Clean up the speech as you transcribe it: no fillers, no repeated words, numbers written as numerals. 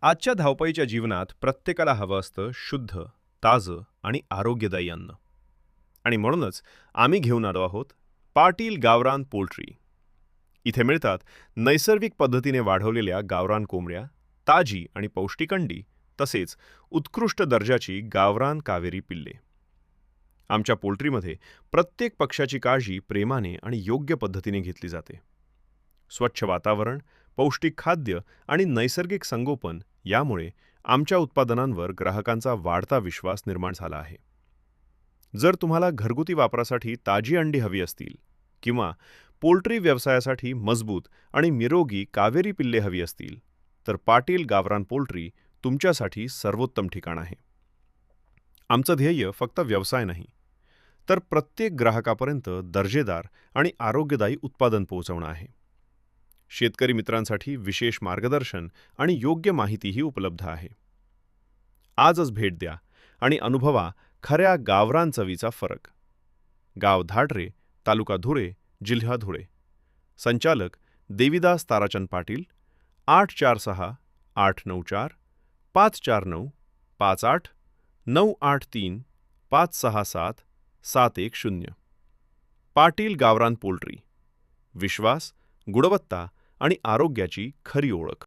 आजच्या धावपळीच्या जीवनात प्रत्येकाला हवं असतं शुद्ध, ताजं आणि आरोग्यदायी अन्न. आणि म्हणूनच आम्ही घेऊन आलो आहोत पाटील गावरान पोल्ट्री. इथे मिळतात नैसर्गिक पद्धतीने वाढवलेल्या गावरान कोंबड्या, ताजी आणि पौष्टिक अंडी, तसेच उत्कृष्ट दर्जाची गावरान कावेरी पिल्ले. आमच्या पोल्ट्रीमध्ये प्रत्येक पक्षाची काळजी प्रेमाने आणि योग्य पद्धतीने घेतली जाते. स्वच्छ वातावरण, पौष्टिक खाद्य आणि नैसर्गिक संगोपन यामुळे आमच्या उत्पादनांवर ग्राहकांचा वाढता विश्वास निर्माण झाला आहे. जर तुम्हाला घरगुती वापरासाठी ताजी अंडी हवी असतील किंवा पोल्ट्री व्यवसायासाठी मजबूत आणि निरोगी कावेरी पिल्ले हवी असतील, तर पाटील गावरान पोल्ट्री तुमच्यासाठी सर्वोत्तम ठिकाण आहे. आमचं ध्येय फक्त व्यवसाय नाही, तर प्रत्येक ग्राहकापर्यंत दर्जेदार आणि आरोग्यदायी उत्पादन पोहोचवणं आहे. शेतकरी मित्रांसाठी विशेष मार्गदर्शन आणि योग्य माहितीही उपलब्ध आहे. आजच भेट द्या आणि अनुभवा खऱ्या गावरान चवीचा फरक. गाव धाडरे, तालुका धुळे, जिल्हा धुळे. संचालक देविदास ताराचंद पाटील, 846894589893567710. पाटील गावरान पोल्ट्री. विश्वास, गुणवत्ता आणि आरोग्याची खरी ओळख.